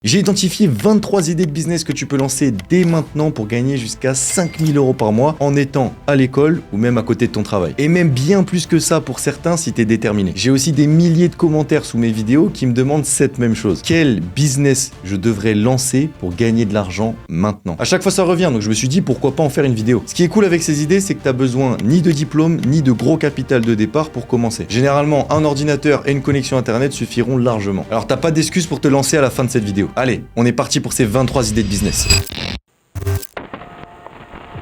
J'ai identifié 23 idées de business que tu peux lancer dès maintenant pour gagner jusqu'à 5000 € par mois en étant à l'école ou même à côté de ton travail. Et même bien plus que ça pour certains si tu es déterminé. J'ai aussi des milliers de commentaires sous mes vidéos qui me demandent cette même chose. Quel business je devrais lancer pour gagner de l'argent maintenant? À chaque fois ça revient, donc je me suis dit pourquoi pas en faire une vidéo. Ce qui est cool avec ces idées, c'est que tu as besoin ni de diplôme ni de gros capital de départ pour commencer. Généralement, un ordinateur et une connexion internet suffiront largement. Alors t'as pas d'excuse pour te lancer à la fin de cette vidéo. Allez, on est parti pour ces 23 idées de business.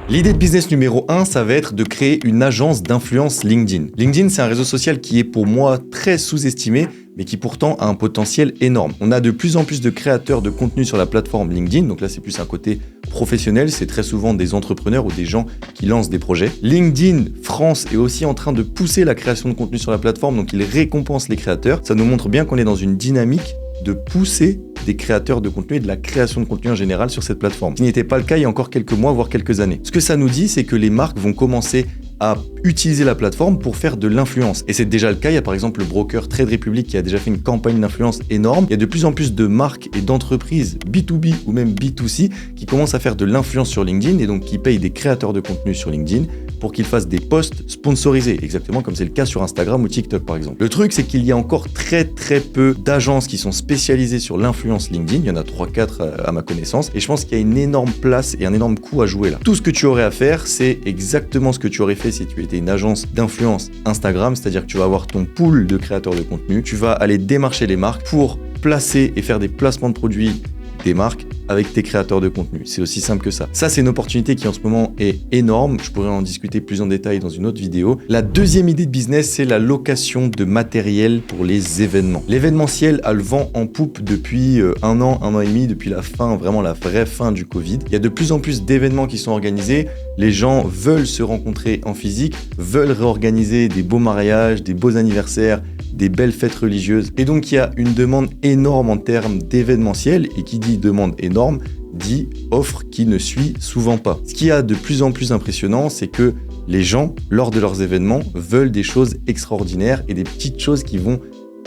L'idée de business numéro 1, ça va être de créer une agence d'influence LinkedIn. LinkedIn, c'est un réseau social qui est pour moi très sous-estimé, mais qui pourtant a un potentiel énorme. On a de plus en plus de créateurs de contenu sur la plateforme LinkedIn, donc là c'est plus un côté professionnel, c'est très souvent des entrepreneurs ou des gens qui lancent des projets. LinkedIn France est aussi en train de pousser la création de contenu sur la plateforme, donc il récompense les créateurs. Ça nous montre bien qu'on est dans une dynamique de pousser des créateurs de contenu et de la création de contenu en général sur cette plateforme. Ce n'était pas le cas il y a encore quelques mois, voire quelques années. Ce que ça nous dit, c'est que les marques vont commencer à utiliser la plateforme pour faire de l'influence. Et c'est déjà le cas, il y a par exemple le broker Trade Republic qui a déjà fait une campagne d'influence énorme. Il y a de plus en plus de marques et d'entreprises B2B ou même B2C qui commencent à faire de l'influence sur LinkedIn et donc qui payent des créateurs de contenu sur LinkedIn pour qu'ils fassent des posts sponsorisés, exactement comme c'est le cas sur Instagram ou TikTok par exemple. Le truc, c'est qu'il y a encore très peu d'agences qui sont spécialisées sur l'influence LinkedIn, il y en a 3-4 à ma connaissance, et je pense qu'il y a une énorme place et un énorme coup à jouer là. Tout ce que tu aurais à faire, c'est exactement ce que tu aurais fait si tu étais une agence d'influence Instagram, c'est-à-dire que tu vas avoir ton pool de créateurs de contenu, tu vas aller démarcher les marques pour placer et faire des placements de produits des marques avec tes créateurs de contenu. C'est aussi simple que ça. Ça, c'est une opportunité qui en ce moment est énorme. Je pourrais en discuter plus en détail dans une autre vidéo. La deuxième idée de business, c'est la location de matériel pour les événements. L'événementiel a le vent en poupe depuis un an et demi, depuis la fin, vraiment la vraie fin du Covid. Il y a de plus en plus d'événements qui sont organisés. Les gens veulent se rencontrer en physique, veulent réorganiser des beaux mariages, des beaux anniversaires, des belles fêtes religieuses. Et donc, il y a une demande énorme en termes d'événementiel. Et qui dit demande énorme, dit offre qui ne suit souvent pas. Ce qui est de plus en plus impressionnant, c'est que les gens, lors de leurs événements, veulent des choses extraordinaires et des petites choses qui vont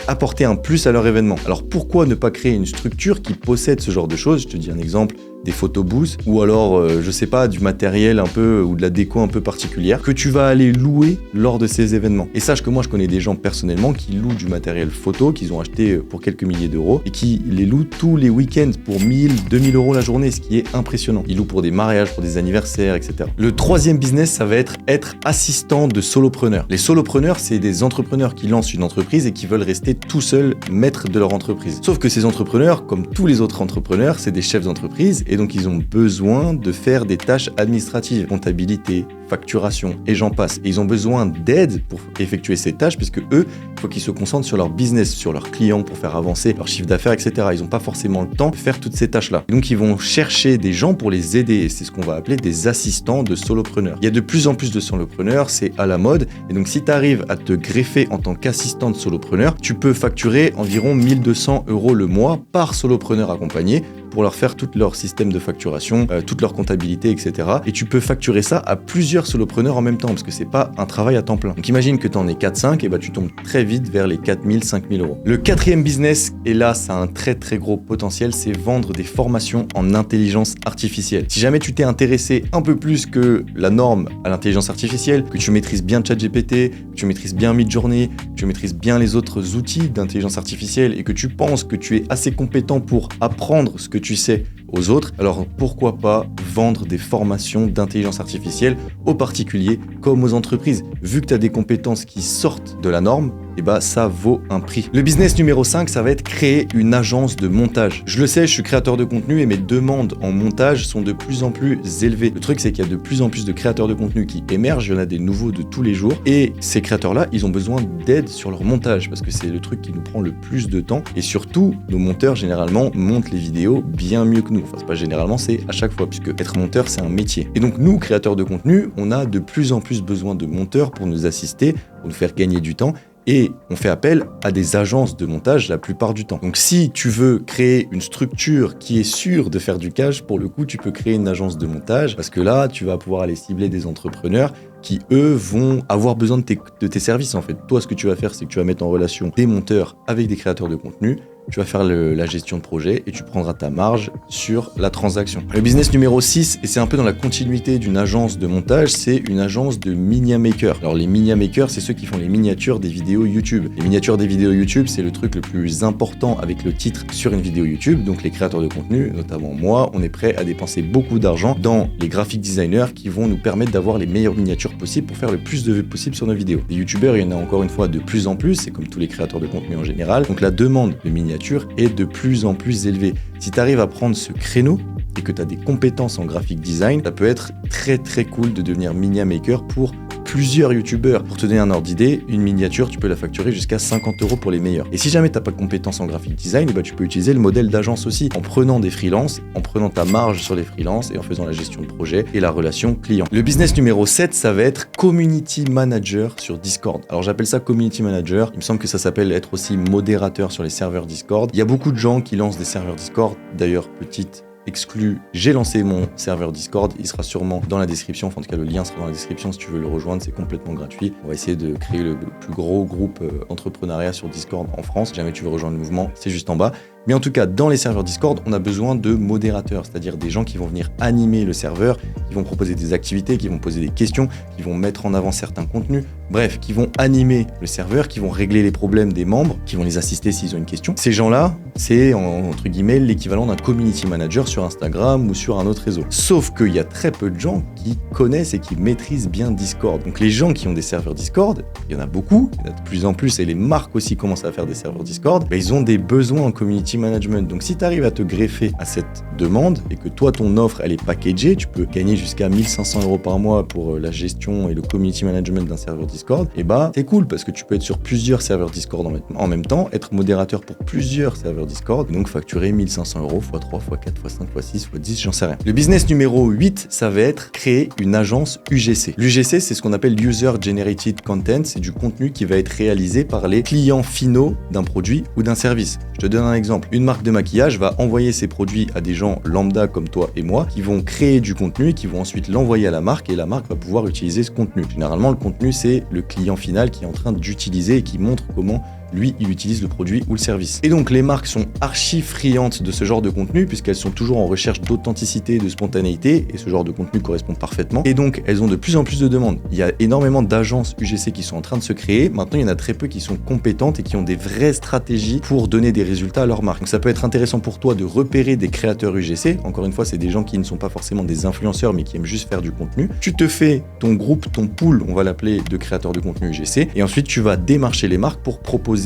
apporter un plus à leur événement. Alors pourquoi ne pas créer une structure qui possède ce genre de choses? Je te dis un exemple, des photobooths ou alors, je sais pas, du matériel un peu ou de la déco un peu particulière que tu vas aller louer lors de ces événements. Et sache que moi, je connais des gens personnellement qui louent du matériel photo qu'ils ont acheté pour quelques milliers d'euros et qui les louent tous les week-ends pour 1000, 2000 € la journée, ce qui est impressionnant. Ils louent pour des mariages, pour des anniversaires, etc. Le troisième business, ça va être assistant de solopreneurs. Les solopreneurs, c'est des entrepreneurs qui lancent une entreprise et qui veulent rester tout seuls maîtres de leur entreprise. Sauf que ces entrepreneurs, comme tous les autres entrepreneurs, c'est des chefs d'entreprise et donc ils ont besoin de faire des tâches administratives, comptabilité, facturation et j'en passe. Et ils ont besoin d'aide pour effectuer ces tâches puisque eux, il faut qu'ils se concentrent sur leur business, sur leurs clients pour faire avancer leur chiffre d'affaires, etc. Ils n'ont pas forcément le temps de faire toutes ces tâches-là. Et donc ils vont chercher des gens pour les aider et c'est ce qu'on va appeler des assistants de solopreneurs. Il y a de plus en plus de solopreneurs, c'est à la mode et donc si tu arrives à te greffer en tant qu'assistant de solopreneur, tu peux facturer environ 1200 € le mois par solopreneur accompagné pour leur faire tout leur système de facturation, toute leur comptabilité, etc. Et tu peux facturer ça à plusieurs solopreneurs en même temps, parce que c'est pas un travail à temps plein. Donc imagine que tu en es 4-5, et bah tu tombes très vite vers les 4000, 5000 €. Le quatrième business, et là ça a un très gros potentiel, c'est vendre des formations en intelligence artificielle. Si jamais tu t'es intéressé un peu plus que la norme à l'intelligence artificielle, que tu maîtrises bien ChatGPT, que tu maîtrises bien Midjourney, que tu maîtrises bien les autres outils d'intelligence artificielle et que tu penses que tu es assez compétent pour apprendre ce que tu sais aux autres, alors pourquoi pas vendre des formations d'intelligence artificielle aux particuliers comme aux entreprises. Vu que tu as des compétences qui sortent de la norme, et bah ça vaut un prix. Le business numéro 5, ça va être créer une agence de montage. Je le sais, je suis créateur de contenu et mes demandes en montage sont de plus en plus élevées. Le truc, c'est qu'il y a de plus en plus de créateurs de contenu qui émergent, il y en a des nouveaux de tous les jours et ces créateurs-là, ils ont besoin d'aide sur leur montage parce que c'est le truc qui nous prend le plus de temps et surtout, nos monteurs généralement montent les vidéos bien mieux que nous. Enfin, c'est pas généralement, c'est à chaque fois puisque être monteur, c'est un métier. Et donc nous, créateurs de contenu, on a de plus en plus besoin de monteurs pour nous assister, pour nous faire gagner du temps. Et on fait appel à des agences de montage la plupart du temps. Donc si tu veux créer une structure qui est sûre de faire du cash, pour le coup, tu peux créer une agence de montage parce que là, tu vas pouvoir aller cibler des entrepreneurs qui, eux, vont avoir besoin de tes services en fait. Toi, ce que tu vas faire, c'est que tu vas mettre en relation des monteurs avec des créateurs de contenu. tu vas faire la gestion de projet et tu prendras ta marge sur la transaction. Le business numéro 6, et c'est un peu dans la continuité d'une agence de montage, c'est une agence de media maker. Alors les media makers, c'est ceux qui font les miniatures des vidéos YouTube. Les miniatures des vidéos YouTube, c'est le truc le plus important avec le titre sur une vidéo YouTube. Donc les créateurs de contenu, notamment moi, on est prêt à dépenser beaucoup d'argent dans les graphic designers qui vont nous permettre d'avoir les meilleures miniatures possibles pour faire le plus de vues possible sur nos vidéos. Les youtubeurs, il y en a encore une fois de plus en plus, c'est comme tous les créateurs de contenu en général. Donc la demande de miniatures est de plus en plus élevée. Si tu arrives à prendre ce créneau et que tu as des compétences en graphic design, ça peut être très très cool de devenir media maker pour plusieurs youtubeurs. Pour te donner un ordre d'idée, une miniature, tu peux la facturer jusqu'à 50 € pour les meilleurs. Et si jamais tu n'as pas de compétences en graphic design, tu peux utiliser le modèle d'agence aussi, en prenant des freelances, en prenant ta marge sur les freelances et en faisant la gestion de projet et la relation client. Le business numéro 7, ça va être community manager sur Discord. Alors j'appelle ça community manager, il me semble que ça s'appelle être aussi modérateur sur les serveurs Discord. Il y a beaucoup de gens qui lancent des serveurs Discord, d'ailleurs petite exclu, j'ai lancé mon serveur Discord, il sera sûrement dans la description, enfin en tout cas le lien sera dans la description si tu veux le rejoindre, c'est complètement gratuit. On va essayer de créer le plus gros groupe entrepreneuriat sur Discord en France. Si jamais tu veux rejoindre le mouvement, c'est juste en bas. Mais en tout cas, dans les serveurs Discord, on a besoin de modérateurs, c'est-à-dire des gens qui vont venir animer le serveur, qui vont proposer des activités, qui vont poser des questions, qui vont mettre en avant certains contenus, bref, qui vont animer le serveur, qui vont régler les problèmes des membres, qui vont les assister s'ils ont une question. Ces gens-là, c'est entre guillemets l'équivalent d'un community manager sur Instagram ou sur un autre réseau. Sauf qu'il y a très peu de gens qui connaissent et qui maîtrisent bien Discord. Donc les gens qui ont des serveurs Discord, il y en a beaucoup, il y en a de plus en plus, et les marques aussi commencent à faire des serveurs Discord, ils ont des besoins en community management. Donc si tu arrives à te greffer à cette demande et que toi ton offre elle est packagée, tu peux gagner jusqu'à 1500 € par mois pour la gestion et le community management d'un serveur Discord, et c'est cool parce que tu peux être sur plusieurs serveurs Discord en même temps, être modérateur pour plusieurs serveurs Discord, et donc facturer 1500 € x 3, x 4, x 5, x 6, x 10, j'en sais rien. Le business numéro 8, ça va être créer une agence UGC. L'UGC, c'est ce qu'on appelle User Generated Content, c'est du contenu qui va être réalisé par les clients finaux d'un produit ou d'un service. Je te donne un exemple. Une marque de maquillage va envoyer ses produits à des gens lambda comme toi et moi qui vont créer du contenu et qui vont ensuite l'envoyer à la marque et la marque va pouvoir utiliser ce contenu. Généralement, le contenu, c'est le client final qui est en train d'utiliser et qui montre comment lui, il utilise le produit ou le service. Et donc, les marques sont archi friandes de ce genre de contenu puisqu'elles sont toujours en recherche d'authenticité et de spontanéité et ce genre de contenu correspond parfaitement. Et donc, elles ont de plus en plus de demandes. Il y a énormément d'agences UGC qui sont en train de se créer. Maintenant, il y en a très peu qui sont compétentes et qui ont des vraies stratégies pour donner des résultats à leur marque. Donc, ça peut être intéressant pour toi de repérer des créateurs UGC. Encore une fois, c'est des gens qui ne sont pas forcément des influenceurs mais qui aiment juste faire du contenu. Tu te fais ton groupe, ton pool, on va l'appeler, de créateurs de contenu UGC. Et ensuite, tu vas démarcher les marques pour proposer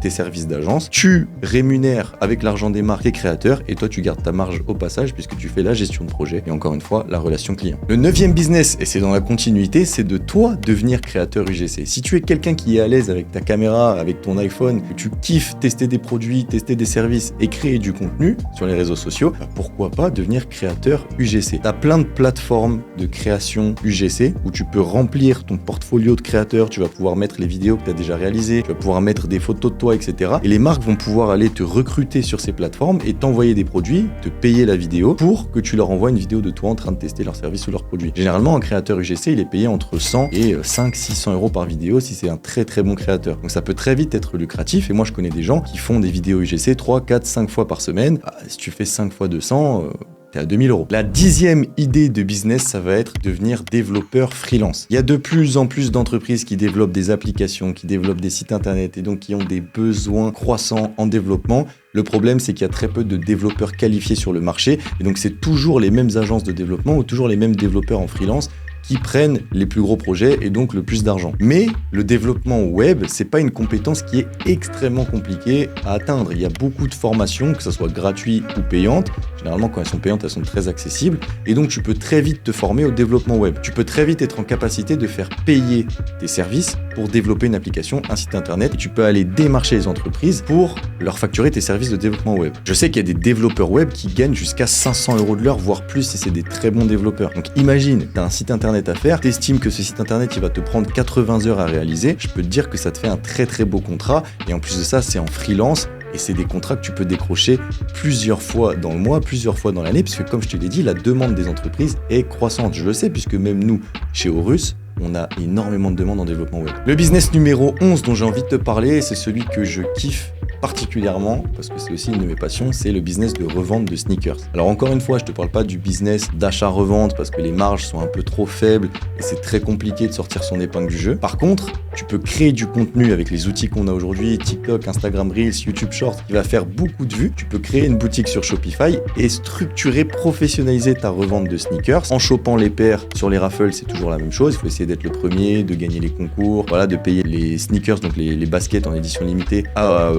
tes services d'agence, tu rémunères avec l'argent des marques tes créateurs et toi tu gardes ta marge au passage puisque tu fais la gestion de projet et encore une fois la relation client. Le 9e business, et c'est dans la continuité, c'est de toi devenir créateur UGC. Si tu es quelqu'un qui est à l'aise avec ta caméra, avec ton iPhone, que tu kiffes tester des produits, tester des services et créer du contenu sur les réseaux sociaux, pourquoi pas devenir créateur UGC. Tu as plein de plateformes de création UGC où tu peux remplir ton portfolio de créateur, tu vas pouvoir mettre les vidéos que tu as déjà réalisées, tu vas pouvoir mettre des photos de toi, etc. Et les marques vont pouvoir aller te recruter sur ces plateformes et t'envoyer des produits, te payer la vidéo pour que tu leur envoies une vidéo de toi en train de tester leur service ou leur produit. Généralement, un créateur UGC, il est payé entre 100 et 500-600 € par vidéo si c'est un très très bon créateur. Donc ça peut très vite être lucratif et moi je connais des gens qui font des vidéos UGC 3, 4, 5 fois par semaine. Si tu fais 5 fois 200, t'es à 2000 €. La 10e idée de business, ça va être devenir développeur freelance. Il y a de plus en plus d'entreprises qui développent des applications, qui développent des sites internet et donc qui ont des besoins croissants en développement. Le problème, c'est qu'il y a très peu de développeurs qualifiés sur le marché et donc c'est toujours les mêmes agences de développement ou toujours les mêmes développeurs en freelance qui prennent les plus gros projets et donc le plus d'argent. Mais le développement web, c'est pas une compétence qui est extrêmement compliquée à atteindre. Il y a beaucoup de formations, que ce soit gratuites ou payantes. Généralement, quand elles sont payantes, elles sont très accessibles. Et donc, tu peux très vite te former au développement web. Tu peux très vite être en capacité de faire payer tes services pour développer une application, un site internet. Et tu peux aller démarcher les entreprises pour leur facturer tes services de développement web. Je sais qu'il y a des développeurs web qui gagnent jusqu'à 500 € de l'heure, voire plus si c'est des très bons développeurs. Donc, imagine, tu as un site internet à faire, t'estimes que ce site internet il va te prendre 80 heures à réaliser, je peux te dire que ça te fait un très très beau contrat et en plus de ça c'est en freelance et c'est des contrats que tu peux décrocher plusieurs fois dans le mois, plusieurs fois dans l'année puisque comme je te l'ai dit, la demande des entreprises est croissante, je le sais puisque même nous chez Horus, on a énormément de demandes en développement web. Le business numéro 11 dont j'ai envie de te parler, c'est celui que je kiffe particulièrement, parce que c'est aussi une de mes passions, c'est le business de revente de sneakers. Alors encore une fois, je te parle pas du business d'achat-revente parce que les marges sont un peu trop faibles et c'est très compliqué de sortir son épingle du jeu. Par contre, tu peux créer du contenu avec les outils qu'on a aujourd'hui, TikTok, Instagram Reels, YouTube Shorts, qui va faire beaucoup de vues. Tu peux créer une boutique sur Shopify et structurer, professionnaliser ta revente de sneakers en chopant les paires sur les raffles. C'est toujours la même chose. Il faut essayer d'être le premier, de gagner les concours, voilà, de payer les sneakers, donc les baskets en édition limitée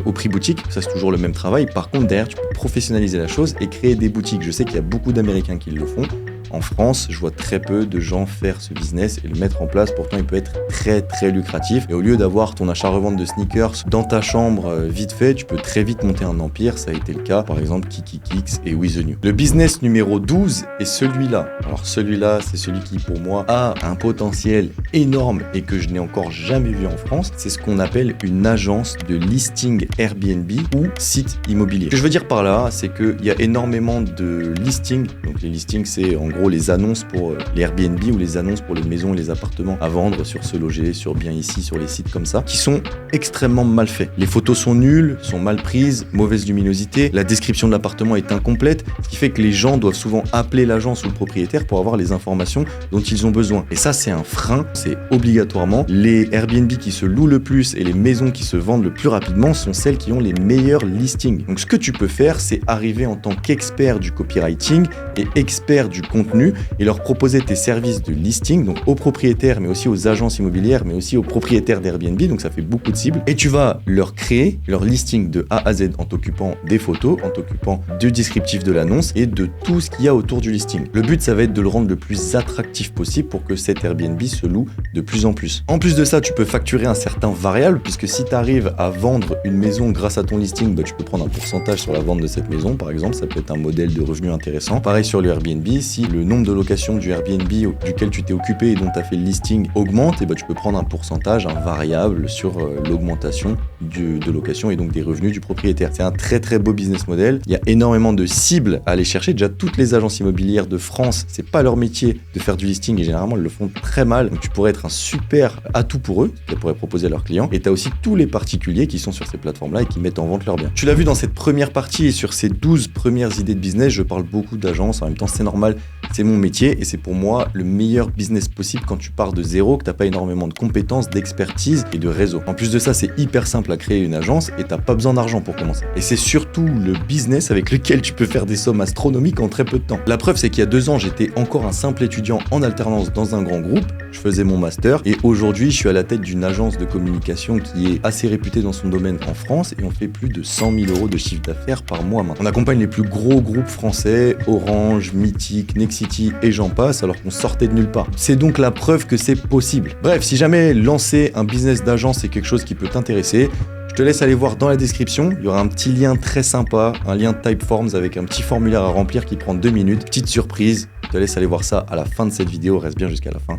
au prix boutique. Ça, c'est toujours le même travail. Par contre, derrière, tu peux professionnaliser la chose et créer des boutiques. Je sais qu'il y a beaucoup d'Américains qui le font. En France, je vois très peu de gens faire ce business et le mettre en place. Pourtant, il peut être très très lucratif. Et au lieu d'avoir ton achat-revente de sneakers dans ta chambre vite fait, tu peux très vite monter un empire. Ça a été le cas, par exemple, KikiKicks et With The New. Le business numéro 12 est celui-là. Alors celui-là, c'est celui qui, pour moi, a un potentiel énorme et que je n'ai encore jamais vu en France. C'est ce qu'on appelle une agence de listing Airbnb ou site immobilier. Ce que je veux dire par là, c'est qu'il y a énormément de listings. Donc les listings, c'est en gros les annonces pour les Airbnb ou les annonces pour les maisons et les appartements à vendre sur Se Loger, sur Bien Ici, sur les sites comme ça, qui sont extrêmement mal faits. Les photos sont nulles, sont mal prises, mauvaise luminosité, la description de l'appartement est incomplète, ce qui fait que les gens doivent souvent appeler l'agence ou le propriétaire pour avoir les informations dont ils ont besoin. Et ça, c'est un frein, c'est obligatoirement. Les Airbnb qui se louent le plus et les maisons qui se vendent le plus rapidement sont celles qui ont les meilleurs listings. Donc ce que tu peux faire, c'est arriver en tant qu'expert du copywriting et expert du contenu et leur proposer tes services de listing, donc aux propriétaires, mais aussi aux agences immobilières, mais aussi aux propriétaires d'Airbnb, donc ça fait beaucoup de cibles. Et tu vas leur créer leur listing de A à Z en t'occupant des photos, en t'occupant du descriptif de l'annonce et de tout ce qu'il y a autour du listing. Le but, ça va être de le rendre le plus attractif possible pour que cet Airbnb se loue de plus en plus. En plus de ça, tu peux facturer un certain variable, puisque si tu arrives à vendre une maison grâce à ton listing, tu peux prendre un pourcentage sur la vente de cette maison, par exemple. Ça peut être un modèle de revenu intéressant. Pareil sur le Airbnb, si le nombre de locations du Airbnb duquel tu t'es occupé et dont tu as fait le listing augmente, et tu peux prendre un pourcentage, un variable sur l'augmentation de location et donc des revenus du propriétaire. C'est un très très beau business model. Il y a énormément de cibles à aller chercher. Déjà, toutes les agences immobilières de France, c'est pas leur métier de faire du listing et généralement elles le font très mal. Donc tu pourrais être un super atout pour eux, qu'elles pourraient proposer à leurs clients. Et tu as aussi tous les particuliers qui sont sur ces plateformes-là et qui mettent en vente leurs biens. Tu l'as vu dans cette première partie et sur ces 12 premières idées de business, je parle beaucoup d'agences. En même temps, c'est normal. C'est mon métier et c'est pour moi le meilleur business possible quand tu pars de zéro, que t'as pas énormément de compétences, d'expertise et de réseau. En plus de ça, c'est hyper simple à créer une agence et t'as pas besoin d'argent pour commencer. Et c'est surtout le business avec lequel tu peux faire des sommes astronomiques en très peu de temps. La preuve, c'est qu'il y a 2 ans, j'étais encore un simple étudiant en alternance dans un grand groupe. Je faisais mon master et aujourd'hui, je suis à la tête d'une agence de communication qui est assez réputée dans son domaine en France et on fait plus de 100 000 € de chiffre d'affaires par mois maintenant. On accompagne les plus gros groupes français, Orange, Mythic, Nexity et j'en passe, alors qu'on sortait de nulle part. C'est donc la preuve que c'est possible. Bref, si jamais lancer un business d'agence c'est quelque chose qui peut t'intéresser, je te laisse aller voir dans la description, il y aura un petit lien très sympa, un lien de Typeforms avec un petit formulaire à remplir qui prend 2 minutes. Petite surprise, je te laisse aller voir ça à la fin de cette vidéo, reste bien jusqu'à la fin.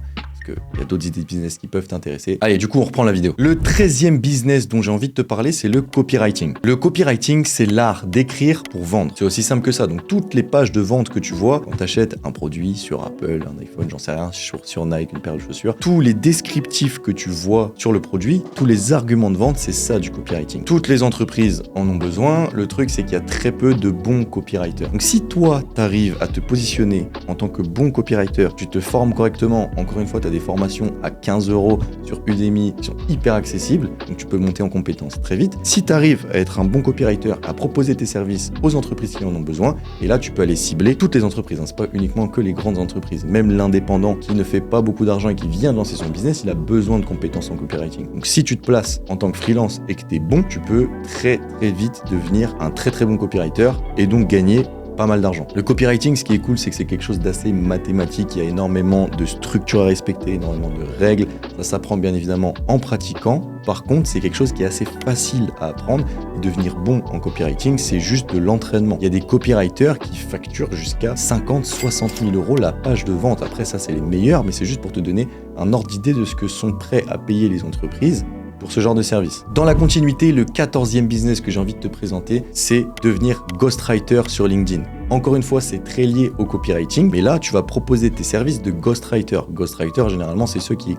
Il y a d'autres idées de business qui peuvent t'intéresser. Allez, du coup, on reprend la vidéo. Le 13e business dont j'ai envie de te parler, c'est le copywriting. Le copywriting, c'est l'art d'écrire pour vendre. C'est aussi simple que ça. Donc, toutes les pages de vente que tu vois, quand tu achètes un produit sur Apple, un iPhone, j'en sais rien, sur Nike, une paire de chaussures, tous les descriptifs que tu vois sur le produit, tous les arguments de vente, c'est ça du copywriting. Toutes les entreprises en ont besoin. Le truc, c'est qu'il y a très peu de bons copywriters. Donc, si toi, tu arrives à te positionner en tant que bon copywriter, tu te formes correctement, encore une fois, tu as des formations à 15 € sur Udemy qui sont hyper accessibles, donc tu peux monter en compétences très vite. Si tu arrives à être un bon copywriter, à proposer tes services aux entreprises qui en ont besoin, et là tu peux aller cibler toutes les entreprises, c'est pas uniquement que les grandes entreprises, même l'indépendant qui ne fait pas beaucoup d'argent et qui vient de lancer son business, il a besoin de compétences en copywriting. Donc si tu te places en tant que freelance et que tu es bon, tu peux très très vite devenir un très très bon copywriter et donc gagner pas mal d'argent. Le copywriting, ce qui est cool, c'est que c'est quelque chose d'assez mathématique. Il y a énormément de structures à respecter, énormément de règles. Ça s'apprend bien évidemment en pratiquant. Par contre, c'est quelque chose qui est assez facile à apprendre. Et devenir bon en copywriting, c'est juste de l'entraînement. Il y a des copywriters qui facturent jusqu'à 50-60 000 € la page de vente. Après, ça, c'est les meilleurs, mais c'est juste pour te donner un ordre d'idée de ce que sont prêts à payer les entreprises pour ce genre de service. Dans la continuité, le 14e business que j'ai envie de te présenter, c'est devenir ghostwriter sur LinkedIn. Encore une fois, c'est très lié au copywriting, mais là, tu vas proposer tes services de ghostwriter. Ghostwriter, généralement, c'est ceux qui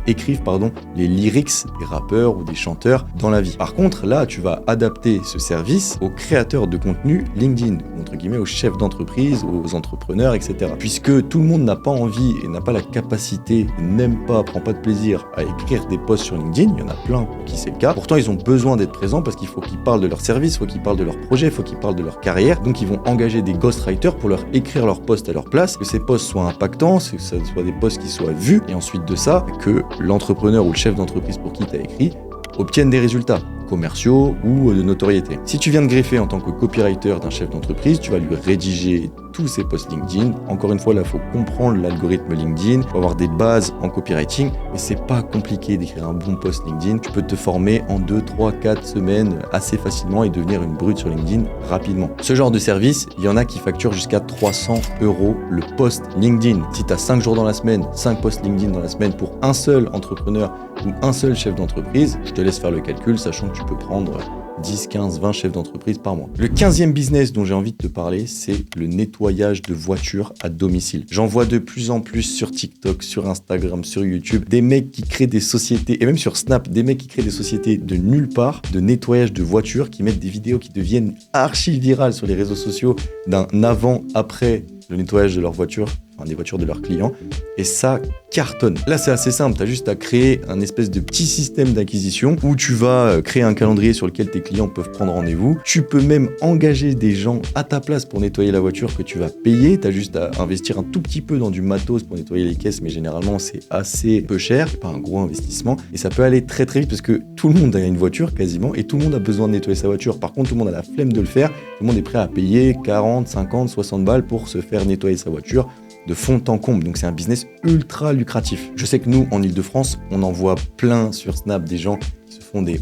écrivent les lyrics des rappeurs ou des chanteurs dans la vie. Par contre, là, tu vas adapter ce service aux créateurs de contenu LinkedIn, entre guillemets, aux chefs d'entreprise, aux entrepreneurs, etc. Puisque tout le monde n'a pas envie et n'a pas la capacité, prend pas de plaisir à écrire des posts sur LinkedIn. Il y en a plein pour qui c'est le cas. Pourtant, ils ont besoin d'être présents parce qu'il faut qu'ils parlent de leur service, il faut qu'ils parlent de leur projet, il faut qu'ils parlent de leur carrière. Donc, ils vont engager des ghostwriters pour leur écrire leurs posts à leur place, que ces posts soient impactants, que ce soit des posts qui soient vus, et ensuite de ça, que l'entrepreneur ou le chef d'entreprise pour qui tu as écrit obtiennent des résultats commerciaux ou de notoriété. Si tu viens de greffer en tant que copywriter d'un chef d'entreprise, tu vas lui rédiger tous ses posts LinkedIn. Encore une fois, là, il faut comprendre l'algorithme LinkedIn, il faut avoir des bases en copywriting, mais c'est pas compliqué d'écrire un bon post LinkedIn. Tu peux te former en 2, 3, 4 semaines assez facilement et devenir une brute sur LinkedIn rapidement. Ce genre de service, il y en a qui facturent jusqu'à 300 € le post LinkedIn. Si tu as 5 jours dans la semaine, 5 posts LinkedIn dans la semaine pour un seul entrepreneur ou un seul chef d'entreprise, je te laisse faire le calcul, sachant que tu peux prendre 10, 15, 20 chefs d'entreprise par mois. Le 15e business dont j'ai envie de te parler, c'est le nettoyage de voitures à domicile. J'en vois de plus en plus sur TikTok, sur Instagram, sur YouTube, des mecs qui créent des sociétés, et même sur Snap, des mecs qui créent des sociétés de nulle part, de nettoyage de voitures, qui mettent des vidéos qui deviennent archi virales sur les réseaux sociaux d'un avant-après le nettoyage de leur voiture, des voitures de leurs clients, et ça cartonne. Là, c'est assez simple, tu as juste à créer un espèce de petit système d'acquisition où tu vas créer un calendrier sur lequel tes clients peuvent prendre rendez-vous. Tu peux même engager des gens à ta place pour nettoyer la voiture que tu vas payer. Tu as juste à investir un tout petit peu dans du matos pour nettoyer les caisses, mais généralement, c'est assez peu cher, c'est pas un gros investissement, et ça peut aller très très vite parce que tout le monde a une voiture quasiment, et tout le monde a besoin de nettoyer sa voiture. Par contre, tout le monde a la flemme de le faire, tout le monde est prêt à payer 40, 50, 60 balles pour se faire nettoyer sa voiture de fond en comble. Donc c'est un business ultra lucratif. Je sais que nous, en Ile-de-France, on en voit plein sur Snap des gens qui se font des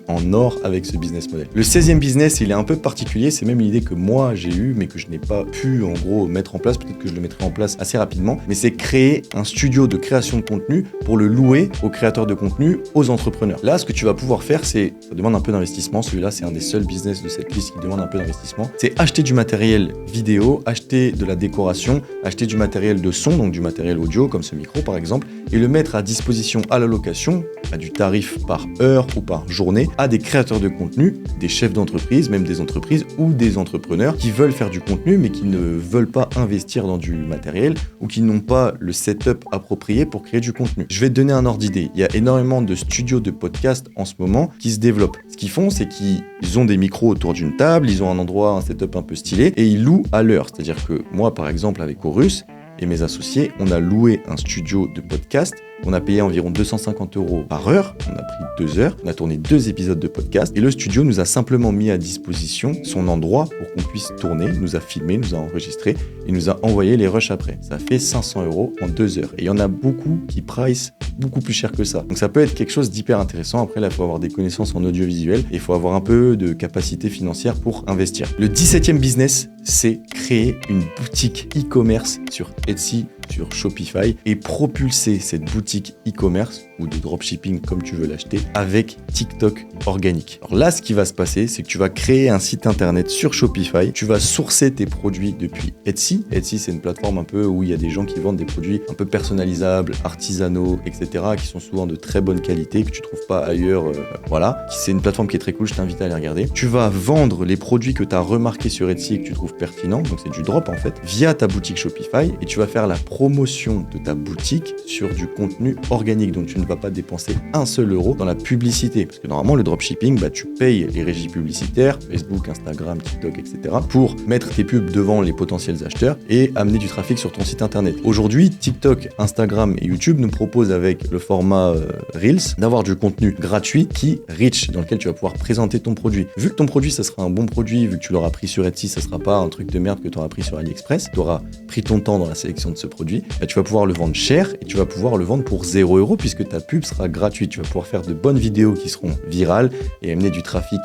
en or avec ce business model. Le 16e business, il est un peu particulier. C'est même une idée que moi j'ai eue, mais que je n'ai pas pu en gros mettre en place. Peut-être que je le mettrai en place assez rapidement. Mais c'est créer un studio de création de contenu pour le louer aux créateurs de contenu, aux entrepreneurs. Là, ce que tu vas pouvoir faire, ça demande un peu d'investissement. Celui-là, c'est un des seuls business de cette liste qui demande un peu d'investissement. C'est acheter du matériel vidéo, acheter de la décoration, acheter du matériel de son, donc du matériel audio, comme ce micro par exemple, et le mettre à disposition à la location, à du tarif par heure ou par journée, à des créateurs de contenu, des chefs d'entreprise, même des entreprises ou des entrepreneurs qui veulent faire du contenu mais qui ne veulent pas investir dans du matériel ou qui n'ont pas le setup approprié pour créer du contenu. Je vais te donner un ordre d'idée. Il y a énormément de studios de podcast en ce moment qui se développent. Ce qu'ils font, c'est qu'ils ont des micros autour d'une table, ils ont un endroit, un setup un peu stylé et ils louent à l'heure. C'est-à-dire que moi, par exemple, avec Chorus et mes associés, on a loué un studio de podcast. On a payé environ 250 € par heure, on a pris 2 heures, on a tourné 2 épisodes de podcast et le studio nous a simplement mis à disposition son endroit pour qu'on puisse tourner, nous a filmé, nous a enregistré et nous a envoyé les rushs après. Ça fait 500 € en 2 heures et il y en a beaucoup qui price beaucoup plus cher que ça. Donc ça peut être quelque chose d'hyper intéressant. Après là, il faut avoir des connaissances en audiovisuel et il faut avoir un peu de capacité financière pour investir. Le 17e business, c'est créer une boutique e-commerce sur Etsy, sur Shopify et propulser cette boutique e-commerce ou de dropshipping comme tu veux l'acheter avec TikTok organique. Alors là, ce qui va se passer, c'est que tu vas créer un site internet sur Shopify, tu vas sourcer tes produits depuis Etsy. Etsy, c'est une plateforme un peu où il y a des gens qui vendent des produits un peu personnalisables, artisanaux, etc., qui sont souvent de très bonne qualité, que tu trouves pas ailleurs. Voilà. C'est une plateforme qui est très cool, je t'invite à aller regarder. Tu vas vendre les produits que tu as remarqués sur Etsy et que tu trouves pertinents, donc c'est du drop en fait, via ta boutique Shopify et tu vas faire la promotion de ta boutique sur du contenu organique, donc tu ne vas pas dépenser un seul euro dans la publicité, parce que normalement le dropshipping, tu payes les régies publicitaires, Facebook, Instagram, TikTok, etc., pour mettre tes pubs devant les potentiels acheteurs et amener du trafic sur ton site internet. Aujourd'hui, TikTok, Instagram et YouTube nous proposent avec le format Reels d'avoir du contenu gratuit qui rich, dans lequel tu vas pouvoir présenter ton produit. Vu que ton produit, ça sera un bon produit, vu que tu l'auras pris sur Etsy, ça sera pas un truc de merde que tu auras pris sur AliExpress, tu auras pris ton temps dans la sélection de ce produit, tu vas pouvoir le vendre cher et tu vas pouvoir le vendre pour 0 € puisque ta pub sera gratuite. Tu vas pouvoir faire de bonnes vidéos qui seront virales et amener du trafic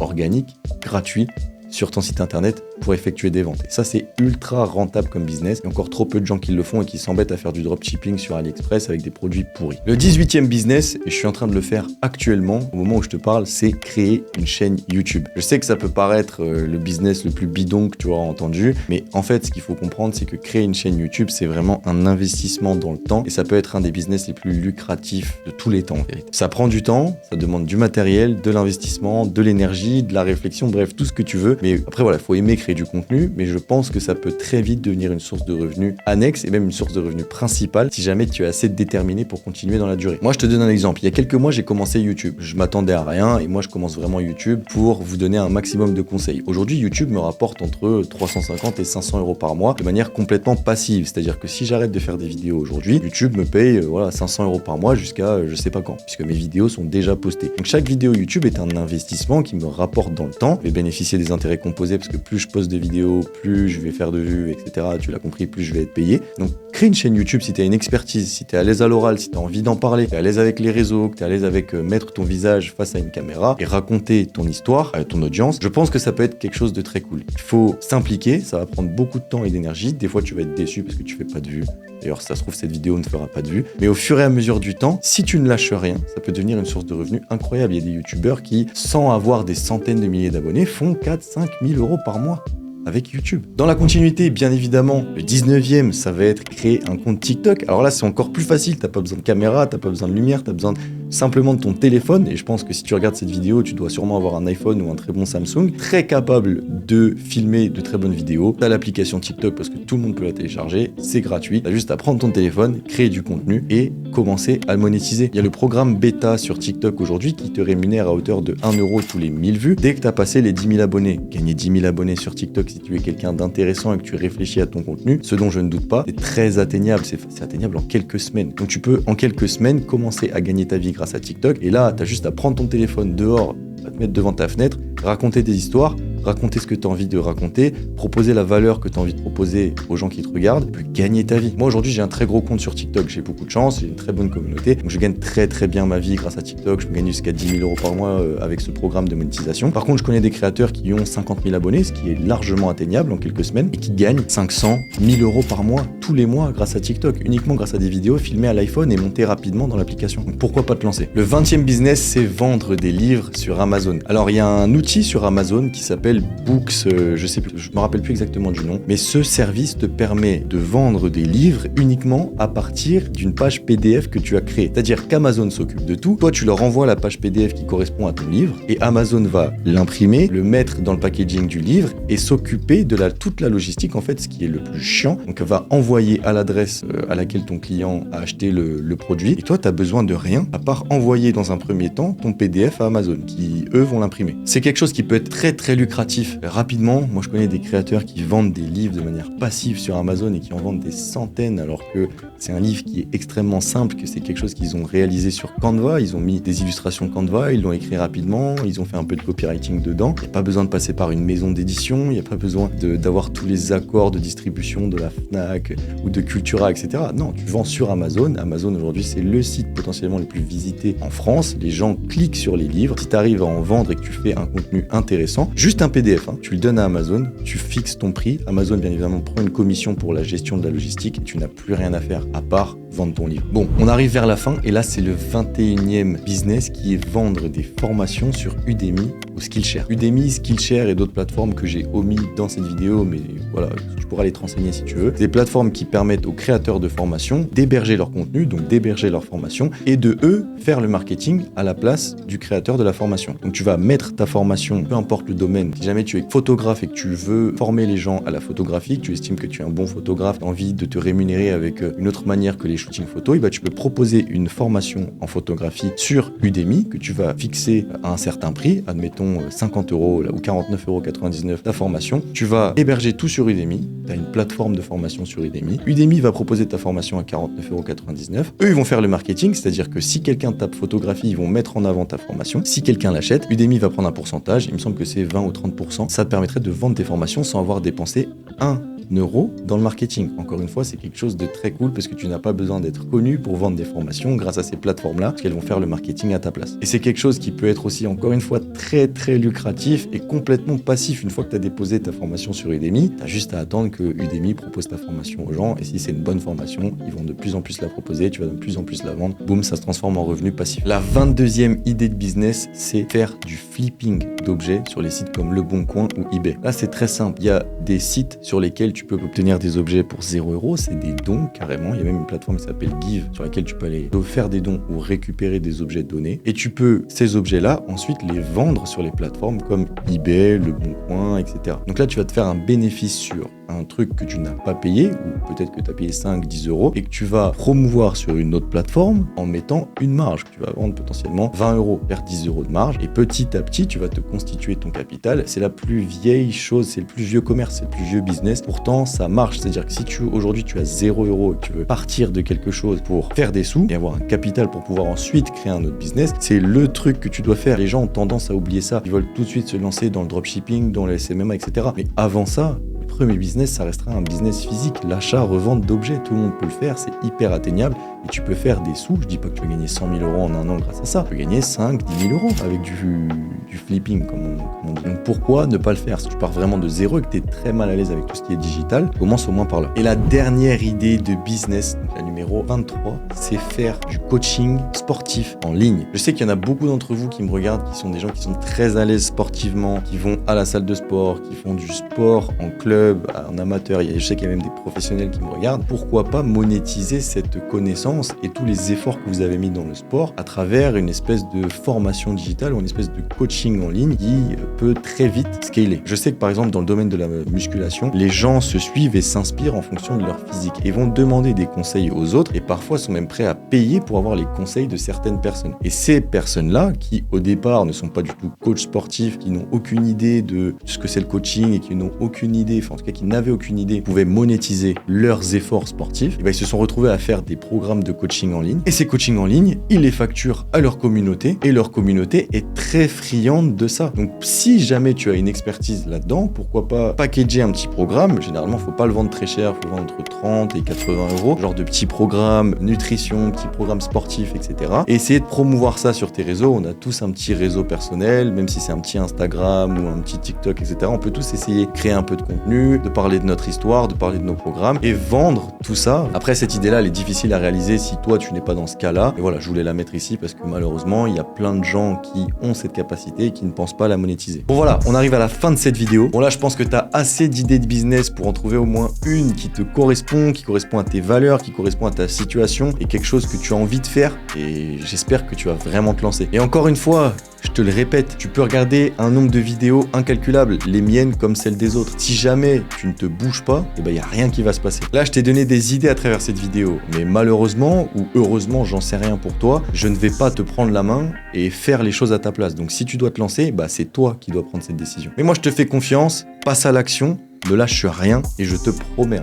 organique, gratuit, sur ton site internet pour effectuer des ventes. Et ça, c'est ultra rentable comme business. Il y a encore trop peu de gens qui le font et qui s'embêtent à faire du dropshipping sur AliExpress avec des produits pourris. Le 18e business, et je suis en train de le faire actuellement, au moment où je te parle, c'est créer une chaîne YouTube. Je sais que ça peut paraître le business le plus bidon que tu auras entendu, mais en fait, ce qu'il faut comprendre, c'est que créer une chaîne YouTube, c'est vraiment un investissement dans le temps et ça peut être un des business les plus lucratifs de tous les temps en vérité. Ça prend du temps, ça demande du matériel, de l'investissement, de l'énergie, de la réflexion, bref, tout ce que tu veux. Mais après, voilà, il faut aimer créer du contenu, mais je pense que ça peut très vite devenir une source de revenus annexe et même une source de revenus principale si jamais tu es assez déterminé pour continuer dans la durée. Moi, je te donne un exemple. Il y a quelques mois, j'ai commencé YouTube. Je m'attendais à rien et moi, je commence vraiment YouTube pour vous donner un maximum de conseils. Aujourd'hui, YouTube me rapporte entre 350 et 500 euros par mois de manière complètement passive. C'est-à-dire que si j'arrête de faire des vidéos aujourd'hui, YouTube me paye 500 euros par mois jusqu'à je sais pas quand, puisque mes vidéos sont déjà postées. Donc chaque vidéo YouTube est un investissement qui me rapporte dans le temps. Je vais bénéficier des intérêts composés parce que plus je poste de vidéos, plus je vais faire de vues, etc. Tu l'as compris, plus je vais être payé. Donc crée une chaîne YouTube si tu as une expertise, si tu es à l'aise à l'oral, si tu as envie d'en parler, tu es à l'aise avec les réseaux, que tu es à l'aise avec mettre ton visage face à une caméra et raconter ton histoire à ton audience. Je pense que ça peut être quelque chose de très cool. Il faut s'impliquer, ça va prendre beaucoup de temps et d'énergie. Des fois, tu vas être déçu parce que tu fais pas de vues. D'ailleurs, ça se trouve, cette vidéo ne fera pas de vues. Mais au fur et à mesure du temps, si tu ne lâches rien, ça peut devenir une source de revenus incroyable. Il y a des youtubeurs qui, sans avoir des centaines de milliers d'abonnés, font 4-5 000 euros par mois avec YouTube. Dans la continuité, bien évidemment, le 19e, ça va être créer un compte TikTok. Alors là, c'est encore plus facile. T'as pas besoin de caméra, t'as pas besoin de lumière, t'as besoin simplement de ton téléphone. Et je pense que si tu regardes cette vidéo, tu dois sûrement avoir un iPhone ou un très bon Samsung, très capable de filmer de très bonnes vidéos. T'as l'application TikTok parce que tout le monde peut la télécharger. C'est gratuit. T'as juste à prendre ton téléphone, créer du contenu et commencer à le monétiser. Il y a le programme bêta sur TikTok aujourd'hui qui te rémunère à hauteur de 1 euro tous les 1000 vues dès que t'as passé les 10 000 abonnés. Gagner 10 000 abonnés sur TikTok si tu es quelqu'un d'intéressant et que tu réfléchis à ton contenu, ce dont je ne doute pas, c'est très atteignable. C'est atteignable en quelques semaines. Donc tu peux en quelques semaines commencer à gagner ta vie grâce à TikTok. Et là, tu as juste à prendre ton téléphone dehors, à te mettre devant ta fenêtre, raconter des histoires, raconter ce que tu as envie de raconter, proposer la valeur que tu as envie de proposer aux gens qui te regardent, tu peux gagner ta vie. Moi aujourd'hui j'ai un très gros compte sur TikTok, j'ai beaucoup de chance, j'ai une très bonne communauté, donc je gagne très très bien ma vie grâce à TikTok, je peux gagner jusqu'à 10 000 euros par mois avec ce programme de monétisation. Par contre je connais des créateurs qui ont 50 000 abonnés, ce qui est largement atteignable en quelques semaines, et qui gagnent 500, 1000 euros par mois, tous les mois grâce à TikTok, uniquement grâce à des vidéos filmées à l'iPhone et montées rapidement dans l'application. Donc pourquoi pas te lancer? Le 20e business, c'est vendre des livres sur Amazon. Alors il y a un outil sur Amazon qui s'appelle Books, je me rappelle plus exactement du nom, mais ce service te permet de vendre des livres uniquement à partir d'une page PDF que tu as créée. C'est-à-dire qu'Amazon s'occupe de tout, toi tu leur envoies la page PDF qui correspond à ton livre et Amazon va l'imprimer, le mettre dans le packaging du livre et s'occuper de toute la logistique en fait, ce qui est le plus chiant. Donc va envoyer à l'adresse à laquelle ton client a acheté le produit et toi tu as besoin de rien à part envoyer dans un premier temps ton PDF à Amazon qui eux vont l'imprimer. C'est quelque chose qui peut être très très lucratif rapidement. Moi je connais des créateurs qui vendent des livres de manière passive sur Amazon et qui en vendent des centaines alors que c'est un livre qui est extrêmement simple, que c'est quelque chose qu'ils ont réalisé sur Canva, ils ont mis des illustrations Canva, ils l'ont écrit rapidement, ils ont fait un peu de copywriting dedans. Il n'y a pas besoin de passer par une maison d'édition, il n'y a pas besoin d'avoir tous les accords de distribution de la Fnac ou de Cultura, etc. Non, tu vends sur Amazon. Amazon aujourd'hui c'est le site potentiellement le plus visité en France. Les gens cliquent sur les livres. Si tu arrives à en vendre et que tu fais un contenu intéressant, juste un PDF, tu le donnes à Amazon, tu fixes ton prix. Amazon bien évidemment prend une commission pour la gestion de la logistique et tu n'as plus rien à faire à part vendre ton livre. Bon, on arrive vers la fin et là c'est le 21e business qui est vendre des formations sur Udemy ou Skillshare. Udemy, Skillshare et d'autres plateformes que j'ai omis dans cette vidéo, mais voilà, tu pourras les te renseigner si tu veux. Des plateformes qui permettent aux créateurs de formations d'héberger leur contenu, donc d'héberger leur formation et de eux faire le marketing à la place du créateur de la formation. Donc tu vas mettre ta formation, peu importe le domaine. Si jamais tu es photographe et que tu veux former les gens à la photographie, que tu estimes que tu es un bon photographe, tu as envie de te rémunérer avec une autre manière que les shootings photos, et bah tu peux proposer une formation en photographie sur Udemy que tu vas fixer à un certain prix, admettons 50 euros ou 49,99 € ta formation. Tu vas héberger tout sur Udemy, tu as une plateforme de formation sur Udemy. Udemy va proposer ta formation à 49,99 €. Eux, ils vont faire le marketing, c'est-à-dire que si quelqu'un tape photographie, ils vont mettre en avant ta formation. Si quelqu'un l'achète, Udemy va prendre un pourcentage, il me semble que c'est 20 ou 30%. Ça te permettrait de vendre tes formations sans avoir dépensé un euros dans le marketing. Encore une fois, c'est quelque chose de très cool parce que tu n'as pas besoin d'être connu pour vendre des formations grâce à ces plateformes-là, parce qu'elles vont faire le marketing à ta place. Et c'est quelque chose qui peut être aussi, encore une fois, très très lucratif et complètement passif. Une fois que tu as déposé ta formation sur Udemy, tu as juste à attendre que Udemy propose ta formation aux gens, et si c'est une bonne formation, ils vont de plus en plus la proposer, tu vas de plus en plus la vendre, boum, ça se transforme en revenu passif. La 22e idée de business, c'est faire du flipping d'objets sur les sites comme Le Bon Coin ou eBay. Là, c'est très simple. Il y a des sites sur lesquels tu peux obtenir des objets pour 0 €, c'est des dons carrément. Il y a même une plateforme qui s'appelle Give sur laquelle tu peux aller faire des dons ou récupérer des objets donnés. Et tu peux, ces objets-là, ensuite les vendre sur les plateformes comme eBay, Le Bon Coin, etc. Donc là, tu vas te faire un bénéfice sur un truc que tu n'as pas payé, ou peut-être que tu as payé 5-10 €, et que tu vas promouvoir sur une autre plateforme en mettant une marge. Tu vas vendre potentiellement 20 €, faire 10 € de marge, et petit à petit, tu vas te constituer ton capital. C'est la plus vieille chose, c'est le plus vieux commerce, c'est le plus vieux business. Pourtant, ça marche. C'est-à-dire que si aujourd'hui tu as 0 € et que tu veux partir de quelque chose pour faire des sous et avoir un capital pour pouvoir ensuite créer un autre business, c'est le truc que tu dois faire. Les gens ont tendance à oublier ça. Ils veulent tout de suite se lancer dans le dropshipping, dans le SMMA, etc. Mais avant ça, le premier business, ça restera un business physique. L'achat-revente d'objets, tout le monde peut le faire, c'est hyper atteignable et tu peux faire des sous. Je dis pas que tu vas gagner 100 000 € en un an grâce à ça. Tu peux gagner 5-10 000 € avec du flipping, comme on dit. Donc pourquoi ne pas le faire? Si tu pars vraiment de zéro et que tu es très mal à l'aise avec tout ce qui est digital, commence au moins par là. Et la dernière idée de business, donc la numéro 23, c'est faire du coaching sportif en ligne. Je sais qu'il y en a beaucoup d'entre vous qui me regardent, qui sont des gens qui sont très à l'aise sportivement, qui vont à la salle de sport, qui font du sport en club, en amateur. Je sais qu'il y a même des professionnels qui me regardent. Pourquoi pas monétiser cette connaissance et tous les efforts que vous avez mis dans le sport à travers une espèce de formation digitale ou une espèce de coaching en ligne qui peut très vite scaler. Je sais que par exemple dans le domaine de la musculation, les gens se suivent et s'inspirent en fonction de leur physique et vont demander des conseils aux autres et parfois sont même prêts à payer pour avoir les conseils de certaines personnes. Et ces personnes-là, qui au départ ne sont pas du tout coach sportifs, qui n'ont aucune idée de ce que c'est le coaching et qui n'ont aucune idée, enfin en tout cas qui n'avaient aucune idée, pouvaient monétiser leurs efforts sportifs, et ben ils se sont retrouvés à faire des programmes de coaching en ligne. Et ces coachings en ligne, ils les facturent à leur communauté et leur communauté est très friande de ça. Donc si jamais tu as une expertise là-dedans, pourquoi pas packager un petit programme. Généralement, faut pas le vendre très cher, faut le vendre entre 30 et 80 €, genre de petits programmes nutrition, petits programmes sportifs, etc. Et essayer de promouvoir ça sur tes réseaux. On a tous un petit réseau personnel, même si c'est un petit Instagram ou un petit TikTok, etc. On peut tous essayer de créer un peu de contenu, de parler de notre histoire, de parler de nos programmes et vendre tout ça. Après, cette idée-là, elle est difficile à réaliser si toi, tu n'es pas dans ce cas-là. Et voilà, je voulais la mettre ici parce que malheureusement, il y a plein de gens qui ont cette capacité et qui ne pensent pas la monétiser. Bon voilà, on arrive à la fin de cette vidéo. Bon là, je pense que tu as assez d'idées de business pour en trouver au moins une qui te correspond, qui correspond à tes valeurs, qui correspond à ta situation et quelque chose que tu as envie de faire. Et j'espère que tu vas vraiment te lancer. Et encore une fois, je te le répète, tu peux regarder un nombre de vidéos incalculable, les miennes comme celles des autres. Si jamais tu ne te bouges pas, eh ben, il n'y a rien qui va se passer. Là, je t'ai donné des idées à travers cette vidéo, mais malheureusement ou heureusement, j'en sais rien pour toi, je ne vais pas te prendre la main et faire les choses à ta place. Donc si tu dois te lancer, bah, c'est toi qui dois prendre cette décision. Mais moi, je te fais confiance, passe à l'action, ne lâche rien et je te promets,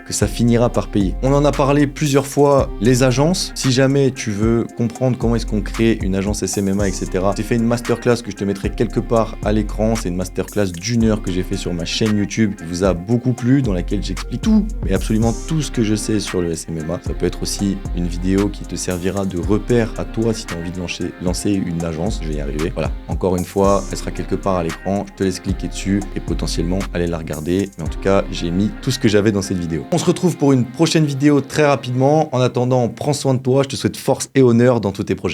que ça finira par payer. On en a parlé plusieurs fois, les agences. Si jamais tu veux comprendre comment est-ce qu'on crée une agence SMMA, etc. J'ai fait une masterclass que je te mettrai quelque part à l'écran. C'est une masterclass d'1 heure que j'ai fait sur ma chaîne YouTube qui vous a beaucoup plu, dans laquelle j'explique tout, mais absolument tout ce que je sais sur le SMMA. Ça peut être aussi une vidéo qui te servira de repère à toi si tu as envie de lancer une agence. Je vais y arriver. Voilà, encore une fois, elle sera quelque part à l'écran. Je te laisse cliquer dessus et potentiellement aller la regarder. Mais en tout cas, j'ai mis tout ce que j'avais dans cette vidéo. On se retrouve pour une prochaine vidéo très rapidement. En attendant, prends soin de toi. Je te souhaite force et honneur dans tous tes projets.